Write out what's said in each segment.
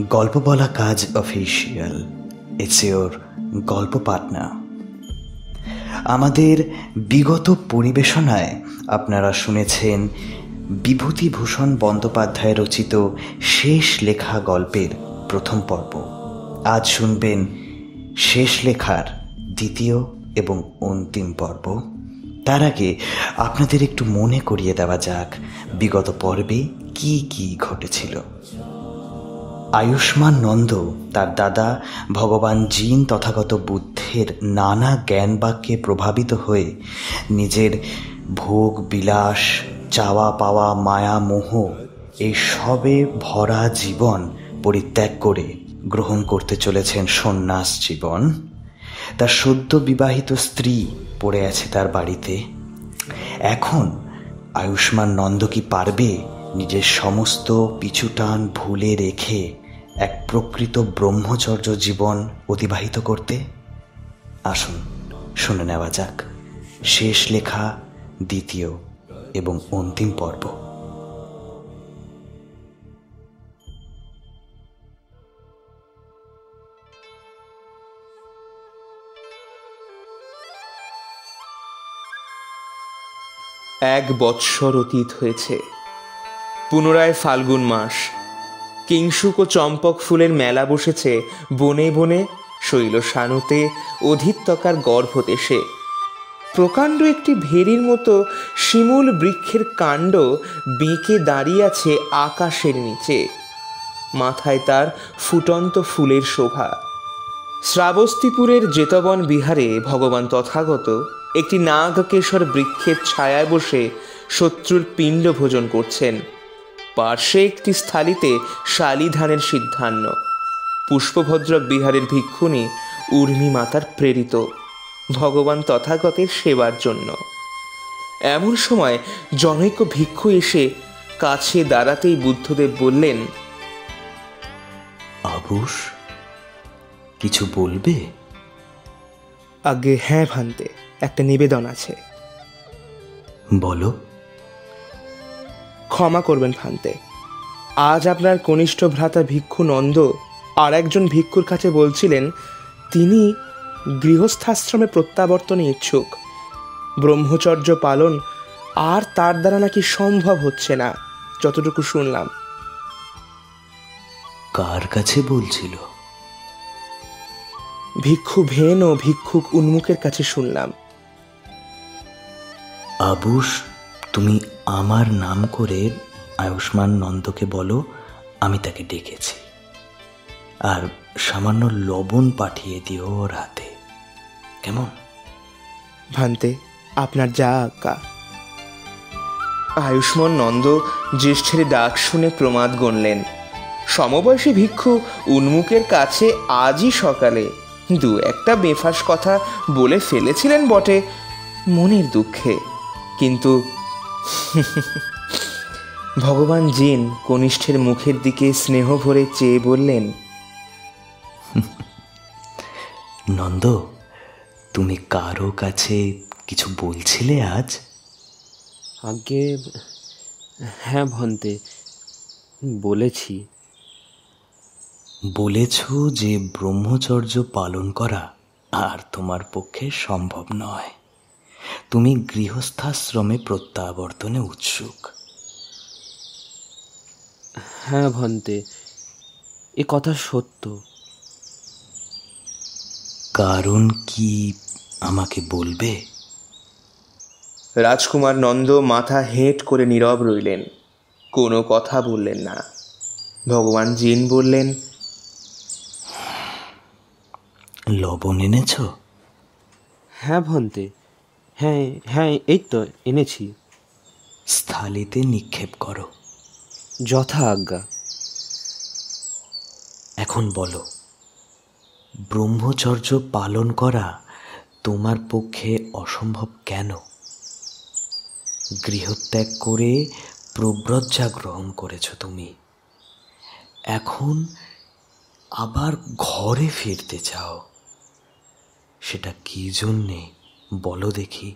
গল্প বলা কাজ অফিসিয়াল। ইটস ইওর গল্প পার্টনার। আমাদের বিগত পরিবেশনায় আপনারা শুনেছেন বিভূতিভূষণ বন্দ্যোপাধ্যায় রচিত শেষ লেখা গল্পের প্রথম পর্ব। আজ শুনবেন শেষ লেখার দ্বিতীয় এবং অন্তিম পর্ব। তার আগে আপনাদের একটু মনে করিয়ে দেওয়া যাক বিগত পর্বে কি কি ঘটেছিল। আয়ুষ্মান নন্দ তার দাদা ভগবান জিন তথাগত বুদ্ধের নানা জ্ঞান বাক্যে প্রভাবিত হয়ে নিজের ভোগ বিলাস, চাওয়া পাওয়া, মায়া মোহ এই সবে ভরা জীবন পরিত্যাগ করে গ্রহণ করতে চলেছেন সন্ন্যাস জীবন। তার সদ্য বিবাহিত স্ত্রী পড়ে আছে তার বাড়িতে। এখন আয়ুষ্মান নন্দ কি পারবে নিজের সমস্ত পিছুটান ভুলে রেখে এক প্রকৃত ব্রহ্মচর্য জীবন অতিবাহিত করতে? আসুন শুনে নেওয়া যাক শেষ লেখা দ্বিতীয় এবং অন্তিম পর্ব। এক বৎসর অতীত হয়েছে। পুনরায় ফাল্গুন মাস। কিংশুক ও চম্পক ফুলের মেলা বসেছে বনে বনে, শৈল শানুতে, অধিত্যকার গর্ভদেশে। প্রকাণ্ড একটি ভেরির মতো শিমুল বৃক্ষের কাণ্ড বেঁকে দাঁড়িয়ে আছে আকাশের নিচে। মাথায় তার ফুটন্ত ফুলের শোভা। শ্রাবস্তিপুরের জেতবন বিহারে ভগবান তথাগত একটি নাগকেশর বৃক্ষের ছায়ায় বসে শত্রুর পিণ্ড ভোজন করছেন। পার্শ্বে একটি স্থলিতে শালি ধানের সিদ্ধান্ন। পুষ্পভদ্র বিহারের ভিক্ষুণী উর্মি মাতার প্রেরিত ভগবান তথাগতের সেবার জন্য। এমন সময় জনৈক ভিক্ষু এসে কাছে দাঁড়াতেই বুদ্ধদেব বললেন, আবুস, কিছু বলবে? আগে হ্যাঁ ভান্তে, একটা নিবেদন আছে। বলো। ক্ষমা করবেন ভান্তে, আজ আপনার কনিষ্ঠ ভ্রাতা ভিক্ষু নন্দ আর একজন ভিক্ষুর কাছে বলছিলেন তিনি গৃহস্থাশ্রমে প্রত্যাবর্তনে ইচ্ছুক। ব্রহ্মচর্য পালন আর তার দ্বারা নাকি সম্ভব হচ্ছে না, যতটুকু শুনলাম। কার কাছে বলছিল? ভিক্ষু ভেন ও ভিক্ষুক উন্মুখের কাছে শুনলাম। আবুস, তুমি আমার নাম করে আয়ুষ্মান নন্দকে বলো আমি তাকে ডেকেছি, আর সামান্য লবণ পাঠিয়ে দিও ওর হাতে, কেমন? ভান্তে, আপনার যা আজ্ঞা। আয়ুষ্মান নন্দ জ্যেষ্ঠের ডাক শুনে প্রমাদ গণলেন। সমবয়সী ভিক্ষু উন্মুখের কাছে আজই সকালে দু একটা বেফাস কথা বলে ফেলেছিলেন বটে মনের দুঃখে, কিন্তু ভগবান জিন কনিষ্ঠের মুখের দিকে স্নেহ ভরে চেয়ে বললেন, নন্দ, তুমি কারো কাছে কিছু বলছিলে আজ? আগে হ্যাঁ ভন্তে, বলেছি। বলেছ যে ব্রহ্মচর্য পালন করা আর তোমার পক্ষে সম্ভব নয়। তুমি গৃহস্থাশ্রমে প্রত্যাবর্তনে উৎসুক। হ্যাঁ ভন্তে, এ কথা সত্য। কারণ কি আমাকে বলবে? রাজকুমার নন্দ মাথা হেঁট করে নীরব রইলেন, কোনো কথা বললেন না। ভগবান জিন বললেন, লবণ এনেছ? হ্যাঁ ভন্তে, হ্যাঁ হ্যাঁ, এই তো এনেছি। স্থলিতে নিক্ষেপ করো। যথা আজ্ঞা। এখন বলো, ব্রহ্মচর্য পালন করা তোমার পক্ষে অসম্ভব কেন? গৃহত্যাগ করে প্রব্রজ্জা গ্রহণ করেছ তুমি, এখন আবার ঘরে ফিরতে চাও, সেটা কি জন্যে বলো দেখি।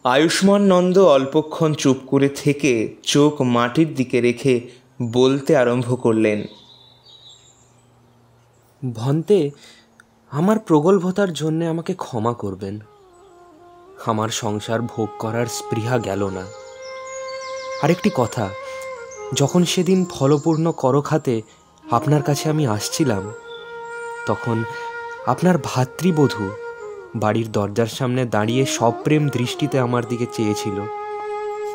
আয়ুষ্মান নন্দ অল্পক্ষণ চুপ করে থেকে চোখ মাটির দিকে রেখে বলতে আরম্ভ করলেন। ভন্তে, আমার প্রগল্ভতার জন্যে আমাকে ক্ষমা করবেন। আমার সংসার ভোগ করার স্পৃহা গেল না। আরেকটি কথা, যখন সেদিন ফলপূর্ণ করখাতে আপনার কাছে আমি আসছিলাম, তখন আপনার ভাতৃবধূ বাড়ির দরজার সামনে দাঁড়িয়ে সপ্রেম দৃষ্টিতে আমার দিকে চেয়েছিল।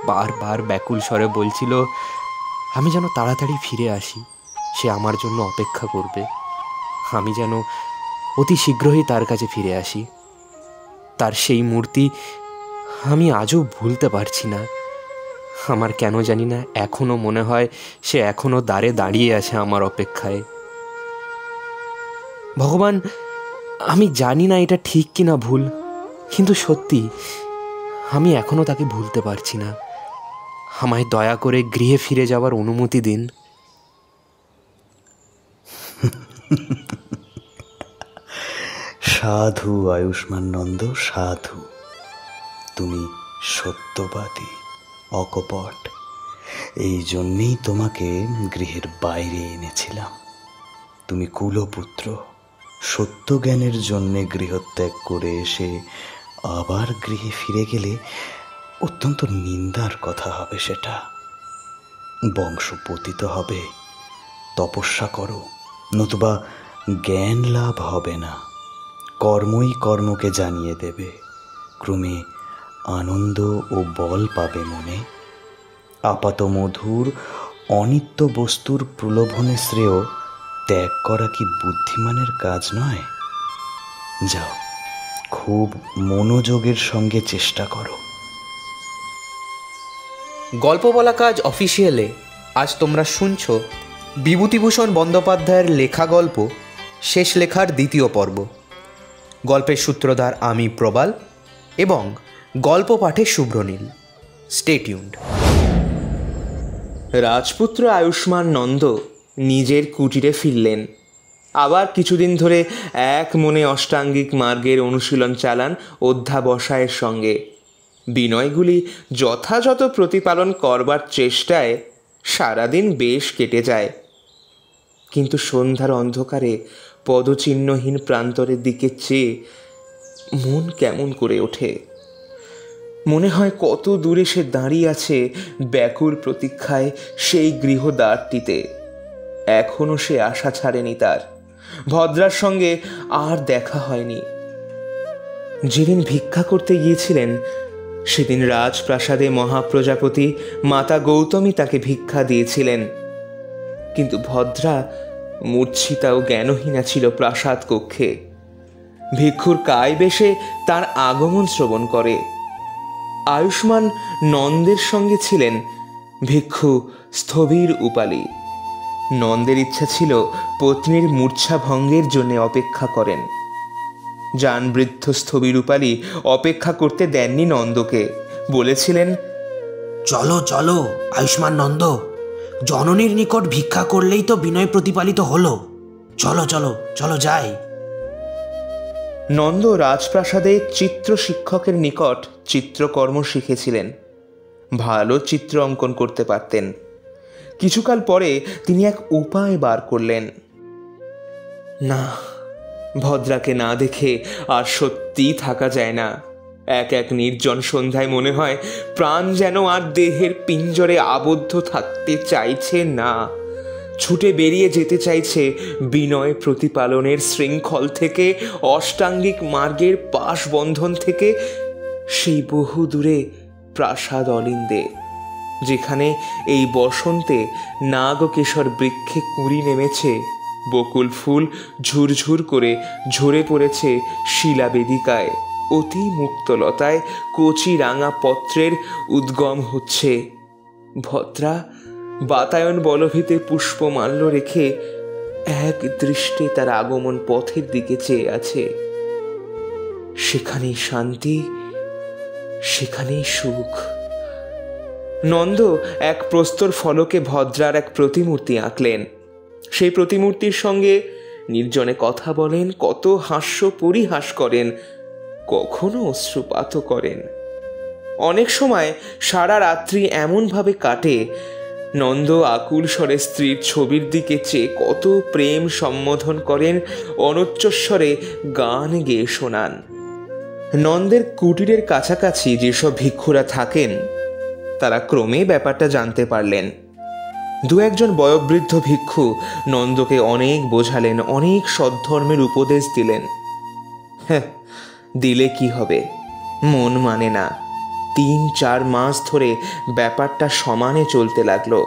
বারবার ব্যাকুল স্বরে বলছিল আমি যেন তাড়াতাড়ি ফিরে আসি, সে আমার জন্য অপেক্ষা করবে, আমি যেন অতি শীঘ্রই তার কাছে ফিরে আসি। তার সেই মূর্তি আমি আজও ভুলতে পারছি না। আমার কেন জানি না এখনো মনে হয় সে এখনো দ্বারে দাঁড়িয়ে আছে আমার অপেক্ষায়। ভগবান, আমি জানি না এটা ঠিক কি না ভুল, কিন্তু সত্যি আমি এখনো তাকে ভুলতে পারছি না। আমায় দয়া করে গৃহে ফিরে যাওয়ার অনুমতি দিন। সাধু আয়ুষ্মান নন্দ, সাধু। তুমি সত্যবাদী, অকপট। এই জন্যেই তোমাকে গৃহের বাইরে এনেছিলাম। তুমি কুলপুত্র, সত্যজ্ঞানের জন্যে গৃহত্যাগ করে এসে আবার গৃহে ফিরে গেলে অত্যন্ত নিন্দার কথা হবে সেটা। বংশ পতিত হবে। তপস্যা করো, নতুবা জ্ঞান লাভ হবে না। কর্মই কর্মকে জানিয়ে দেবে। ক্রমে আনন্দ ও বল পাবে মনে। আপাত মধুর অনিত্য বস্তুর প্রলোভনে শ্রেয় ত্যাগ করা কি বুদ্ধিমানের কাজ নয়? যাও, খুব মনোযোগের সঙ্গে চেষ্টা করো। গল্প বলা কাজ অফিসিয়ালে আজ তোমরা শুনছ বিভূতিভূষণ বন্দ্যোপাধ্যায়ের লেখা গল্প শেষ লেখার দ্বিতীয় পর্ব। গল্পের সূত্রধার আমি প্রবাল এবং গল্প পাঠে শুভ্রনীল। Stay tuned. রাজপুত্র আয়ুষ্মান নন্দ নিজের কুটিরে ফিরলেন। আবার কিছুদিন ধরে এক মনে অষ্টাঙ্গিক মার্গের অনুশীলন চালান অধ্যাবসায়ের সঙ্গে। বিনয়গুলি যথাযথ প্রতিপালন করবার চেষ্টায় সারাদিন বেশ কেটে যায়। কিন্তু সন্ধ্যার অন্ধকারে পদচিহ্নহীন প্রান্তরের দিকে চেয়ে মন কেমন করে ওঠে। মনে হয় কত দূরে সে দাঁড়িয়ে আছে ব্যাকুল প্রতীক্ষায় সেই গৃহদ্বারটিতে। এখনো সে আশা ছাড়েনি তার। ভদ্রার সঙ্গে আর দেখা হয়নি। যেদিন ভিক্ষা করতে গিয়েছিলেন সেদিন রাজপ্রাসাদে মহাপ্রজাপতি মাতা গৌতমী তাকে ভিক্ষা দিয়েছিলেন। কিন্তু ভদ্রা মূর্ছিতা ও জ্ঞানহীনা ছিল প্রাসাদ কক্ষে। ভিক্ষুর কায় বেশে তার আগমন শ্রবণ করে। আয়ুষ্মান নন্দের সঙ্গে ছিলেন ভিক্ষু স্থবির উপালি। নন্দের ইচ্ছা ছিল পত্নীর মূর্ছা ভঙ্গের জন্য অপেক্ষা করেন। যান বৃদ্ধ স্থবির উপালি অপেক্ষা করতে দেননি নন্দকে। বলেছিলেন, চলো চলো আয়ুষ্মান নন্দ, জননীর নিকট ভিক্ষা করলেই তো বিনয় প্রতিপালিত হলো। চলো চলো চলো যাই। নন্দ রাজপ্রাসাদে চিত্র শিক্ষকের নিকট চিত্রকর্ম শিখেছিলেন। ভালো চিত্র অঙ্কন করতে পারতেন। কিছুকাল পরে তিনি এক উপায় বার করলেন। না, ভদ্রাকে না দেখে আর সত্যিই থাকা যায় না। এক এক নির্জন সন্ধ্যায় মনে হয় প্রাণ যেন আর দেহের পিঞ্জরে আবদ্ধ থাকতে চাইছে না, ছুটে বেরিয়ে যেতে চাইছে বিনয় প্রতিপালনের শৃঙ্খল থেকে, অষ্টাঙ্গিক মার্গের পাশবন্ধন থেকে, সেই বহু দূরে প্রাসাদ অলিন্দে, যেখানে এই বসন্তে নাগকেশর বৃক্ষে কুঁড়ি নেমেছে, বকুল ফুল ঝুরঝুর করে ঝরে পড়েছে শিলাবেদিকায়, অতি মুক্তলতায় কচি রাঙা পত্রের উদ্গম হচ্ছে। ভদ্রা বাতায়ন বলভিতে পুষ্পমাল্য রেখে এক দৃষ্টে তার আগমন পথের দিকে চেয়ে আছে। সেখানেই শান্তি, সেখানেই সুখ। নন্দ এক প্রস্তর ফলকে ভদ্রার এক প্রতিমূর্তি আঁকলেন। সেই প্রতিমূর্তির সঙ্গে নির্জনে কথা বলেন, কত হাস্য পরিহাস করেন, কখনো অশ্রুপাতও করেন। অনেক সময় সারা রাত্রি এমনভাবে কাটে নন্দ আকুল স্বরে স্ত্রীর ছবির দিকে চেয়ে কত প্রেম সম্বোধন করেন, অনুচ্চস্বরে গান গেয়ে শোনান। নন্দের কুটিরের কাছাকাছি যেসব ভিক্ষুরা থাকেন তারা ক্রমে ব্যাপারটা জানতে পারলেন। দু একজন বয়োবৃদ্ধ ভিক্ষু নন্দকে অনেক বোঝালেন, অনেক সদ্ধর্মের উপদেশ দিলেন। হ্যাঁ, দিলে কি হবে, মন মানে না। 3-4 মাস ধরে ব্যাপারটা সমানে চলতে লাগলো।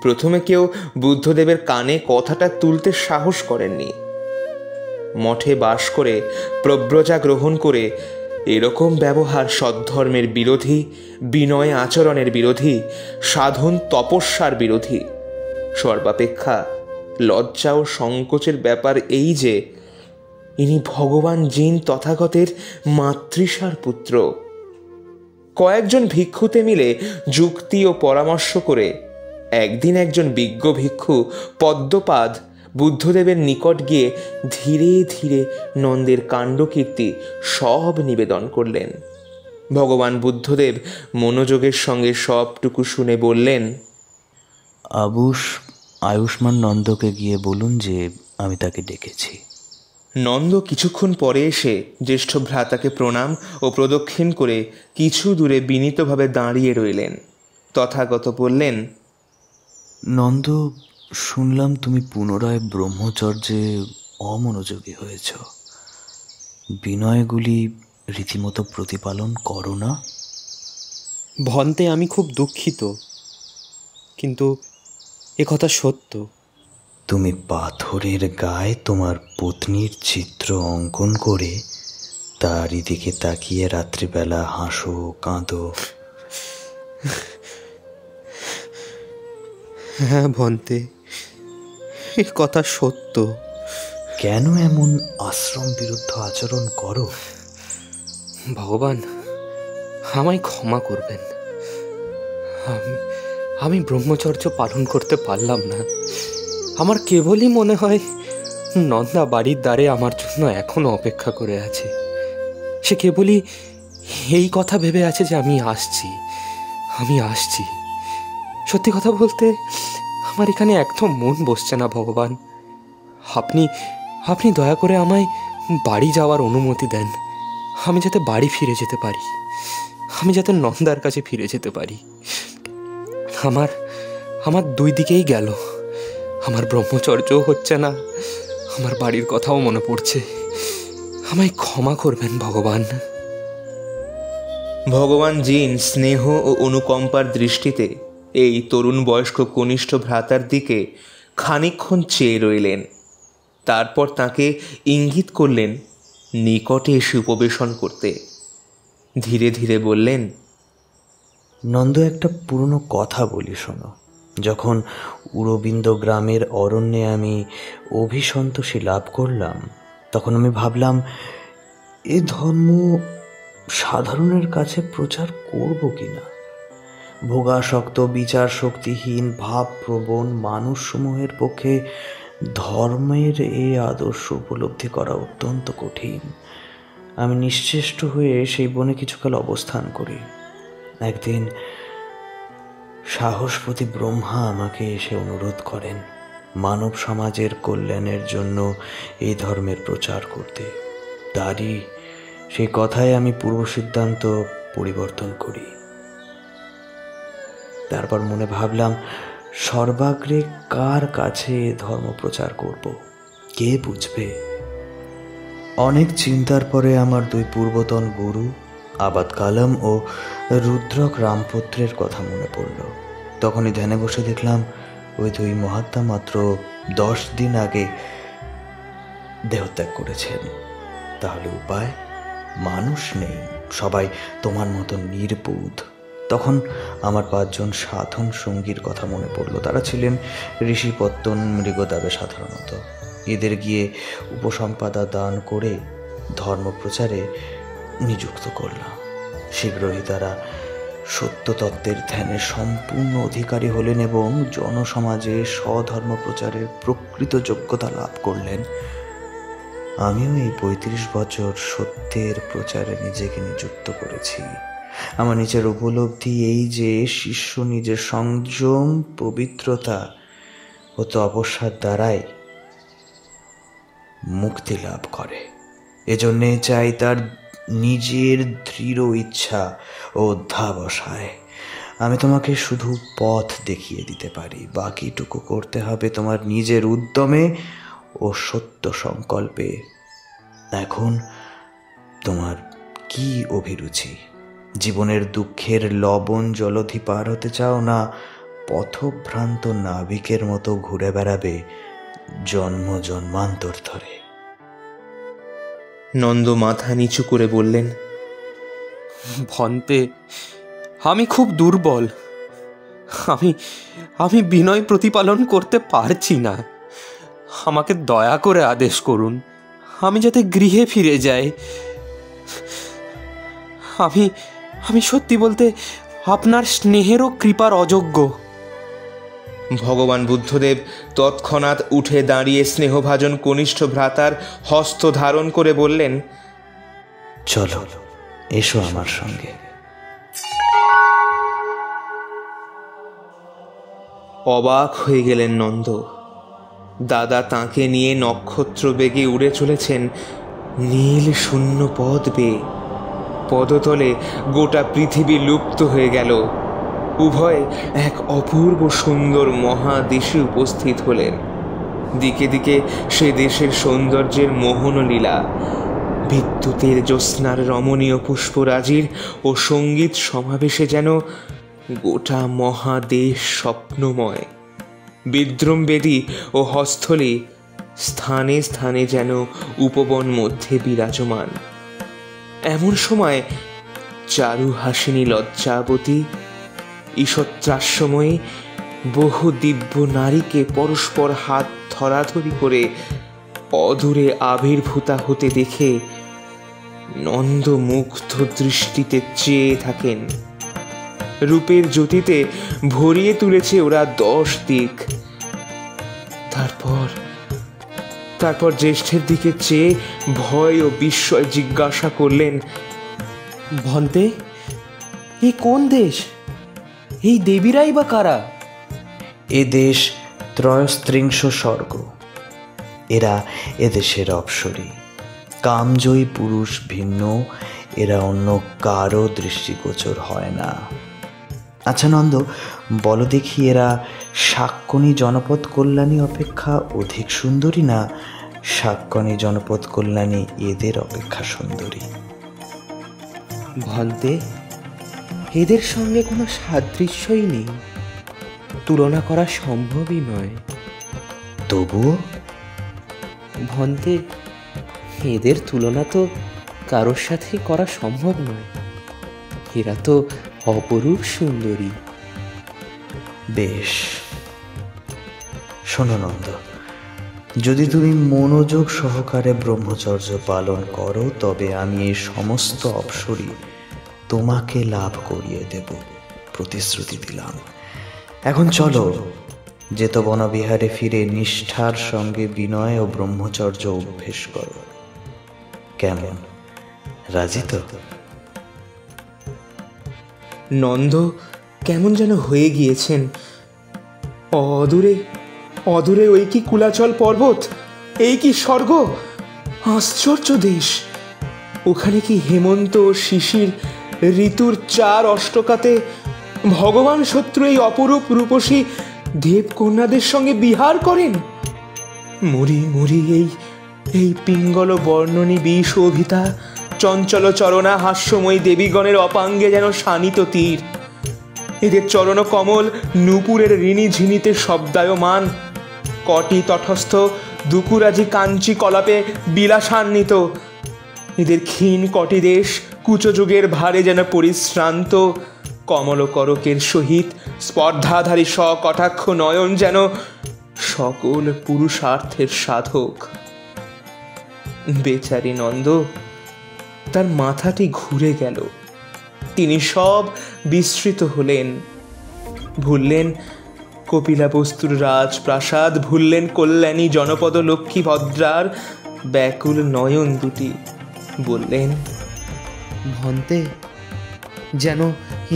প্রথমে কেউ বুদ্ধদেবের কানে কথাটা তুলতে সাহস করেননি। মঠে বাস করে প্রব্রজা গ্রহণ করে এরকম ব্যবহার সদ্ধর্মের বিরোধী, বিনয় আচরণের বিরোধী, সাধন তপস্যার বিরোধী। সর্বাপেক্ষা লজ্জা ও সংকোচের ব্যাপার এই যে ইনি ভগবান জিন তথাগতের মাতৃষার পুত্র। কয়েকজন ভিক্ষুতে মিলে যুক্তি ও পরামর্শ করে একদিন একজন বিজ্ঞ ভিক্ষু পদ্মপাদ বুদ্ধদেবের নিকট গিয়ে ধীরে ধীরে নন্দের কাণ্ডকীর্তি সব নিবেদন করলেন। ভগবান বুদ্ধদেব মনোযোগের সঙ্গে সবটুকু শুনে বললেন, আয়ুষ্মান নন্দকে গিয়ে বলুন যে আমি তাকে ডেকেছি। নন্দ কিছুক্ষণ পরে এসে জ্যেষ্ঠ ভ্রাতাকে প্রণাম ও প্রদক্ষিণ করে কিছু দূরে বিনীতভাবে দাঁড়িয়ে রইলেন। তথাগত বললেন, নন্দ, শুনলাম তুমি পুনরায় ব্রহ্মচর্যে অমনোযোগী হয়েছ। বিনয়গুলি রীতিমতো প্রতিপালন করো না? ভন্তে, আমি খুব দুঃখিত, কিন্তু একথা সত্য। তুমি পাথরের গায়ে তোমার পত্নীর চিত্র অঙ্কন করে তারই দিকে তাকিয়ে রাত্রিবেলা হাসো, কাঁদো। হ্যাঁ ভন্তে, এ কথা সত্য। কেন এমন আশ্রম বিরুদ্ধ আচরণ করো? ভগবান আমায় ক্ষমা করবেন। আমি ব্রহ্মচর্য পালন করতে পারলাম না। আমার কেবলই মনে হয় নন্দা বাড়ির দ্বারে আমার জন্য এখনো অপেক্ষা করে আছে। সে কেবলই এই কথা ভেবে আছে যে আমি আসছি। সত্যি কথা বলতে আমার এখানে একদম মন বসছে না ভগবান। আপনি দয়া করে আমায় বাড়ি যাওয়ার অনুমতি দেন। আমি যাতে বাড়ি ফিরে যেতে পারি, আমি যাতে নন্দার কাছে ফিরে যেতে পারি। আমার দুই দিকেই গেল। আমার ব্রহ্মচর্যও হচ্ছে না, আমার বাড়ির কথাও মনে পড়ছে। আমায় ক্ষমা করবেন ভগবান। ভগবান জিন স্নেহ ও অনুকম্পার দৃষ্টিতে এই তরুণ বয়স্ক কনিষ্ঠ ভ্রাতার দিকে খানিকক্ষণ চেয়ে রইলেন। তারপর তাকে ইঙ্গিত করলেন নিকটে এসে উপবেশন করতে। ধীরে ধীরে বললেন, নন্দ, একটা পুরনো কথা বলি শোনো। যখন উরবিন্দ গ্রামের অরণ্যে আমি অভিসন্তোষী লাভ করলাম, তখন আমি ভাবলাম এ ধর্ম সাধারণের কাছে প্রচার করব কিনা। ভোগাসক্ত, বিচার শক্তিহীন, ভাবপ্রবণ মানুষসমূহের পক্ষে ধর্মের এই আদর্শ উপলব্ধি করা অত্যন্ত কঠিন। আমি নিশ্চেষ্ট হয়ে সেই বনে কিছুকাল অবস্থান করি। একদিন সাহসপতি ব্রহ্মা আমাকে এসে অনুরোধ করেন মানব সমাজের কল্যাণের জন্য এই ধর্মের প্রচার করতে। তারই সেই কথায় আমি পূর্ব সিদ্ধান্ত পরিবর্তন করি। তারপর মনে ভাবলাম, সর্বাগ্রে কার কাছে ধর্ম প্রচার করব, কে বুঝবে? অনেক চিন্তার পরে আমার দুই পূর্বতন গুরু আবাদ কালাম ও রুদ্রক রামপুত্রের কথা মনে পড়ল। তখনই ধ্যানে বসে দেখলাম ওই দুই মহাত্মা মাত্র 10 দিন আগে দেহত্যাগ করেছেন। তাহলে উপায়? মানুষ নেই, সবাই তোমার মতো নির্বোধ। তখন আমার 5 জন সাধন সঙ্গীর কথা মনে পড়ল। তারা ছিলেন ঋষিপত্তন মৃগদাবে সাধারণত। এদের গিয়ে উপসম্পাদা দান করে ধর্মপ্রচারে নিযুক্ত করলাম। শীঘ্রই তারা সত্যতত্ত্বের ধ্যানের সম্পূর্ণ অধিকারী হলেন এবং জনসমাজে স্বধর্ম প্রচারের প্রকৃত যোগ্যতা লাভ করলেন। আমিও এই 35 বছর সত্যের প্রচারে নিজেকে নিযুক্ত করেছি। আমার নিজের উপলব্ধি এই যে শিষ্য নিজের সংযম, পবিত্রতা ও তপস্যার দ্বারাই মুক্তি লাভ করে। এজন্যে চাই তার নিজের দৃঢ় ইচ্ছা ও অধ্যাবসায়। আমি তোমাকে শুধু পথ দেখিয়ে দিতে পারি, বাকিটুকু করতে হবে তোমার নিজের উদ্যমে ও সত্য সংকল্পে। এখন তোমার কি অভিরুচি? জীবনের দুঃখের লবণ জলধি পার হতে চাও, না পথভ্রান্ত নাবিকের মতো ঘুরে বেড়াবে জন্ম জন্মান্তর ধরে? নন্দ মাথা নিচু করে বললেন, ভন্তে, আমি খুব দুর্বল। আমি বিনয় প্রতিপালন করতে পারছি না। আমাকে দয়া করে আদেশ করুন, আমি যাতে গৃহে ফিরে যাই। আমি সত্যি বলতে আপনার স্নেহের ও কৃপার অযোগ্য। ভগবান বুদ্ধদেব তৎক্ষণাৎ উঠে দাঁড়িয়ে স্নেহভাজন কনিষ্ঠ ভ্রাতার হস্ত ধারণ করে বললেন, চলো, এসো আমার সঙ্গে। অবাক হয়ে গেলেন নন্দ। দাদা তাঁকে নিয়ে নক্ষত্র বেগে উড়ে চলেছেন নীল শূন্য পদ বেয়ে। পদতলে গোটা পৃথিবী লুপ্ত হয়ে গেল। উভয় এক অপূর্ব সুন্দর মহাদেশে উপস্থিত হলেন। দিকে দিকে সে দেশের সৌন্দর্যের মোহন লীলা, বিদ্যুতের জ্যোৎস্নার রমণীয় পুষ্পরাজির ও সঙ্গীত সমাবেশে যেন গোটা মহাদেশ স্বপ্নময়। বিদ্রমবেদী ও হস্থলী স্থানে স্থানে যেন উপবন মধ্যে বিরাজমান। এমন সময় চারুহাসিনী লজ্জাবতী ঈষৎরাস্যময়ী বহু দিব্য নারীকে পরস্পর হাত ধরাধরি করে অদূরে আবির্ভূতা হতে দেখে নন্দ মুগ্ধ দৃষ্টিতে চেয়ে থাকেন। রূপের জ্যোতিতে ভরিয়ে তুলেছে ওরা 10 দিক। তারপর জ্যেষ্ঠের দিকে চেয়ে ভয় ও বিস্ময় জিজ্ঞাসা করলেন, ভন্তে, এই কোন দেশ? এই দেবীরাই বা কারা? এ দেশ ত্রয়স্ত্রিংশ স্বর্গ। এরা এদেশের অপ্সরী, কামজয়ী পুরুষ ভিন্ন। এরা অন্য কারো দৃষ্টিগোচর হয় না। আচ্ছা নন্দ, বলো দেখি, এরা শাক্যনী জনপদ কল্যাণী অপেক্ষা অধিক সুন্দরী, না শাক্যনী জনপদ কল্যাণী এদের অপেক্ষা সুন্দরী? ভন্তে, এদের সঙ্গে কোনো সাদৃশ্যই নেই, তুলনা করা সম্ভবই নয়। তবুও ভন্তে, এদের তুলনা তো কারোর সাথেই করা সম্ভব নয়। এরা তো অপরূপ সুন্দরী। বেশ, শোনো নন্দ, যদি তুমি মনোযোগ সহকারে ব্রহ্মচর্য পালন করো, তবে আমি এই সমস্ত অপ্সরী তোমাকে লাভ করিয়ে দেব, প্রতিশ্রুতি দিলাম। এখন চলো, জেতবনবিহারে ফিরে নিষ্ঠার সঙ্গে বিনয় ও ব্রহ্মচর্য অভ্যেস করো। কেমন, রাজি তো? নন্দ কেমন যেন হয়ে গিয়েছেন। অদূরে ওই কি কুলাচল পর্বত, এই কি স্বর্গ! আশ্চর্য দেশ! ওখানে কি হেমন্ত ও শিশির ঋতুর 4 অষ্টকাতে ভগবান শত্রু এই অপরূপ রূপসী দেবকন্যাদের সঙ্গে বিহার করেন? মরি এই পিঙ্গল বর্ণনী বিশোভিতা চঞ্চল চরণা হাস্যময়ী দেবীগণের অপাঙ্গে যেন শানিত তীর। এদের চরণ কমল নূপুরের ঋণী ঝিনিতে শব্দায়মান। কটি তটস্থ দুকুরাজি কাঞ্চি কলাপে বিলাসান্বিত। এদের ক্ষীণ কটি দেশ কুচযুগের ভারে যেন পরিশ্রান্ত। কমল করকের সহিত স্পর্ধাধারী সকটাক্ষ নয়ন যেন সকল পুরুষার্থের সাধক। বেচারি নন্দ, তার মাথাটি ঘুরে গেল। তিনি সব বিস্মৃত হলেন। ভুললেন কপিলাবস্তুর রাজপ্রাসাদ, ভুললেন কল্যাণী জনপদ লক্ষ্মী ভদ্রার ব্যাকুল নয়ন দুটি। বললেন, ভন্তে, যেন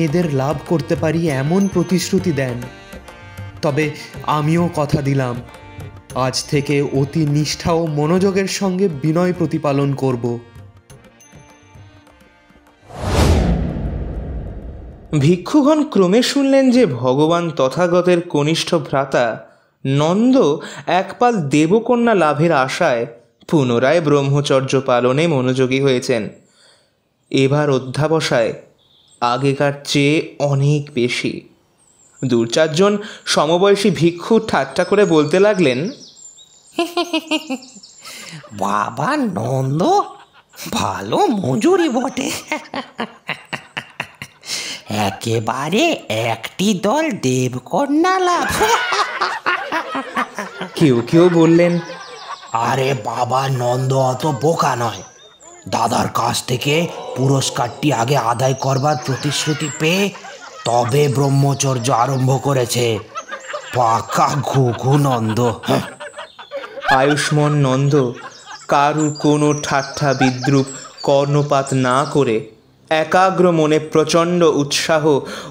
এদের লাভ করতে পারি এমন প্রতিশ্রুতি দেন। তবে আমিও কথা দিলাম, আজ থেকে অতি নিষ্ঠা ও মনোযোগের সঙ্গে বিনয় প্রতিপালন করব। ভিক্ষুগণ ক্রমে শুনলেন যে ভগবান তথাগতের কনিষ্ঠ ভ্রাতা নন্দ একপাল দেবকন্যা লাভের আশায় পুনরায় ব্রহ্মচর্য পালনে মনোযোগী হয়েছেন। এবার অধ্যাবসায় আগেকার চেয়ে অনেক বেশি। 2-4 সমবয়সী ভিক্ষু ঠাট্টা করে বলতে লাগলেন, বাবা নন্দ ভালো মজুরি বটে, একেবারে একটি দল দেবকন্যা লাভ। কেউ কেউ বললেন, আরে বাবা নন্দ অত বোকা নয়, দাদার কাছ থেকে পুরস্কারটি আগে আদায় করবার প্রতিশ্রুতি পেয়ে তবে ব্রহ্মচর্য আরম্ভ করেছে। পাকা ঘুঘু নন্দ। আয়ুষ্মান নন্দ কারুর কোনো ঠাট্টা বিদ্রুপ কর্ণপাত না করে একাগ্র মনে প্রচণ্ড উৎসাহ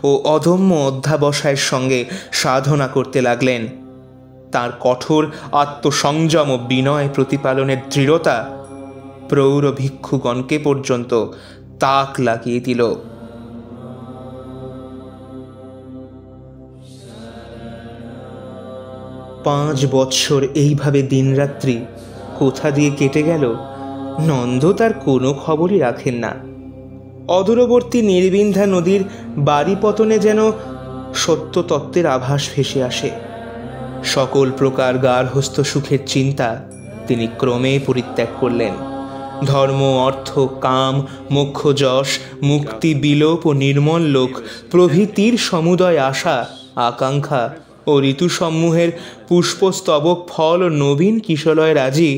ও অদম্য অধ্যাবসায়ের সঙ্গে সাধনা করতে লাগলেন। তার কঠোর আত্মসংযম ও বিনয় প্রতিপালনের দৃঢ়তা প্রৌঢ় ভিক্ষুগণকে পর্যন্ত তাক লাগিয়ে দিল। পাঁচ বৎসর এইভাবে দিনরাত্রি কোথা দিয়ে কেটে গেল নন্দ তার কোনো খবরই রাখেন না। অদূরবর্তী নির্বিন্ধা নদীর বাড়ি পতনে যেন সত্য তত্ত্বের আভাস ভেসে আসে। সকল প্রকার গার্হস্থ্য সুখের চিন্তা তিনি ক্রমে পরিত্যাগ করলেন। ধর্ম, অর্থ, কাম, মোক্ষ, যশ, মুক্তি, বিলোপ ও নির্মল লোক প্রভৃতির সমুদয় আশা, আকাঙ্ক্ষা ও ঋতুসমূহের পুষ্পস্তবক ফল ও নবীন কিশলয় রাজি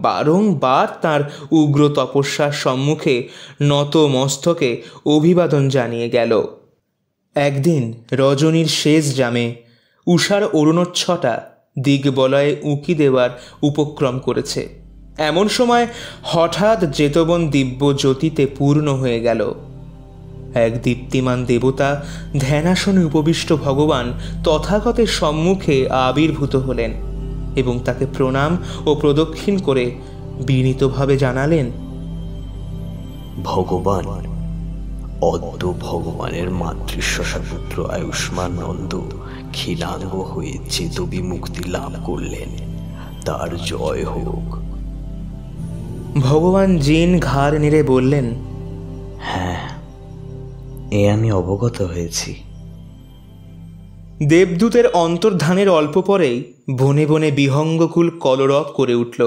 বারংবার তার উগ্র তপস্যার সম্মুখে নত মস্তকে অভিবাদন জানিয়ে গেল। একদিন রজনীর শেষ জামে উষার অরুণোচ্ছটা দিগ্বলয়ে উঁকি দেওয়ার উপক্রম করেছে। এমন সময় হঠাৎ যেতবন দিব্য জ্যোতিতে পূর্ণ হয়ে গেল। এক দীপ্তিমান দেবতা ধ্যানাসনে উপবিষ্ট ভগবান তথাগতের সম্মুখে আবির্ভূত হলেন এবং তাকে প্রণাম ও প্রদক্ষিণ করে বিনীতভাবে জানালেন, ভগবান, অদ্য ভগবানের মাতৃশ্বশা পুত্র আয়ুষ্মান নন্দ খিলাঙ্গ হয়ে চেতবী মুক্তি লাভ করলেন, তার জয় হোক। ভগবান জিন ঘাড় নেড়ে বললেন, হ্যাঁ, এ আমি অবগত হয়েছি। দেবদূতের অন্তর্ধানের অল্প পরেই বনে বনে বিহঙ্গকুল কলরব করে উঠল।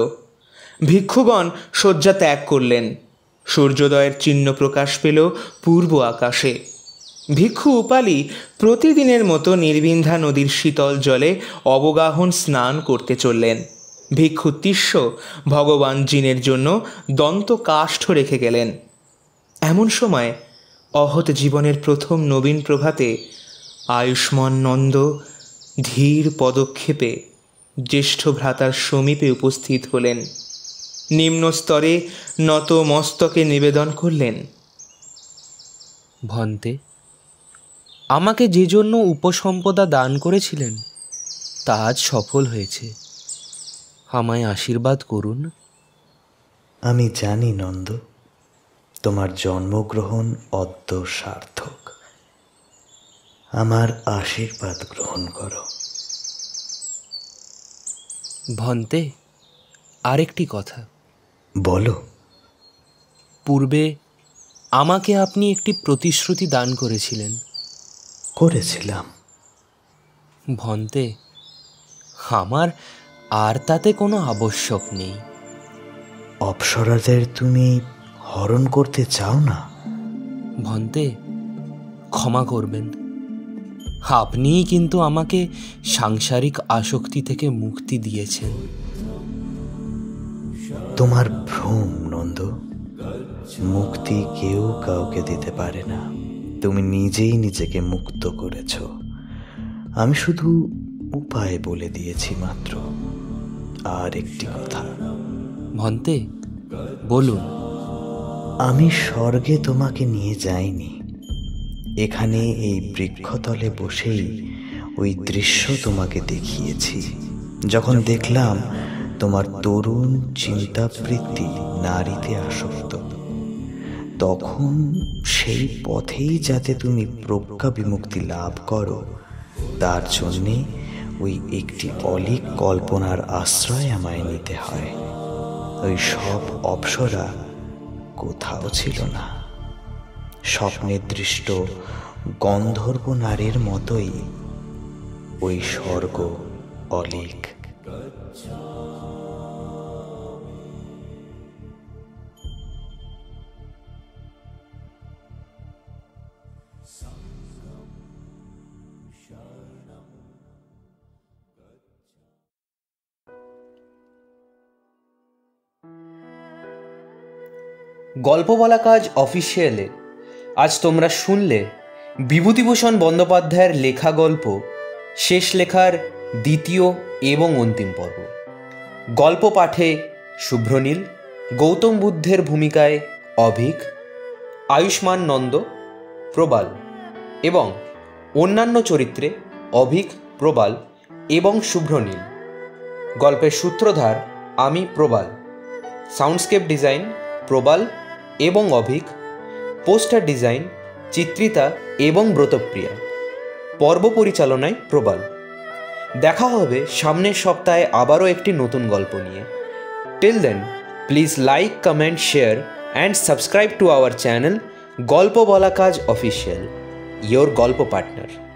ভিক্ষুগণ শয্যা ত্যাগ করলেন। সূর্যোদয়ের চিহ্ন প্রকাশ পেল পূর্ব আকাশে। ভিক্ষু উপালি প্রতিদিনের মতো নির্বিন্ধা নদীর শীতল জলে অবগাহন স্নান করতে চললেন। ভিক্ষু তিস্য ভগবান জিনের জন্য দন্ত কাষ্ঠ রেখে গেলেন। এমন সময় অহত জীবনের প্রথম নবীন প্রভাতে আয়ুষ্মান নন্দ ধীর পদক্ষেপে জ্যেষ্ঠ ভ্রাতার সমীপে উপস্থিত হলেন। নিম্ন স্তরে নত মস্তকে নিবেদন করলেন, ভন্তে, আমাকে যে জন্য উপসম্পদা দান করেছিলেন তা আজ সফল হয়েছে, আমায় আশীর্বাদ করুন। আমি জানি নন্দ, তোমার জন্মগ্রহণ অদ্য সার্থক। আমার আশীর্বাদ গ্রহণ করো। ভন্তে, আরেকটি কথা। বলো। পূর্বে আমাকে আপনি একটি প্রতিশ্রুতি দান করেছিলেন। করেছিলাম। ভন্তে, আমার আর তাতে কোনো আবশ্যক নেই। অপ্সরাদের তুমি হরণ করতে চাও না? ভন্তে, ক্ষমা করবেন, আপনিই কিন্তু আমাকে সাংসারিক আসক্তি থেকে মুক্তি দিয়েছেন। তোমার ভ্রম নন্দ, মুক্তি কেউ কাউকে দিতে পারে না। তুমি নিজেই নিজেকে মুক্ত করেছ। আমি শুধু উপায় বলে দিয়েছি মাত্র। আর একটি কথা। ভন্তে, বলুন। আমি স্বর্গে তোমাকে নিয়ে যাইনি, এখানে এই বৃক্ষতলে বসেই ওই দৃশ্য তোমাকে দেখিয়েছি। যখন দেখলাম তোমার তরুণ চিন্তাবৃত্তি নারীতে আসক্ত, তখন সেই পথেই যাতে তুমি প্রজ্ঞা বিমুক্তি লাভ করো, তার জন্যে ওই একটি অলীক কল্পনার আশ্রয় আমায় নিতে হয়। ওই সব অপ্সরা কোথাও ছিল না। স্বপ্নে দৃষ্ট গন্ধর্ব নারীর মতোই ওই স্বর্গ অলীক। গল্প বলা কাজ অফিসিয়ালে আজ তোমরা শুনলে বিভূতিভূষণ বন্দ্যোপাধ্যায়ের লেখা গল্প শেষ লেখার দ্বিতীয় এবং অন্তিম পর্ব। গল্প পাঠে শুভ্রনীল, গৌতম বুদ্ধের ভূমিকায় অভিক, আয়ুষ্মান নন্দ, প্রবাল এবং অন্যান্য চরিত্রে অভিক, প্রবাল এবং শুভ্রনীল। গল্পের সূত্রধার আমি প্রবাল। সাউন্ডস্কেপ ডিজাইন প্রবাল এবং অভিক। পোস্টার ডিজাইন চিত্রিতা এবং ব্রতপ্রিয়া। পর্ব পরিচালনায় প্রবাল। দেখা হবে সামনের সপ্তাহে আবারও একটি নতুন গল্প নিয়ে। Till then please like, comment, share and subscribe to our channel গল্প বলা কাজ অফিসিয়াল, ইয়োর গল্প পার্টনার।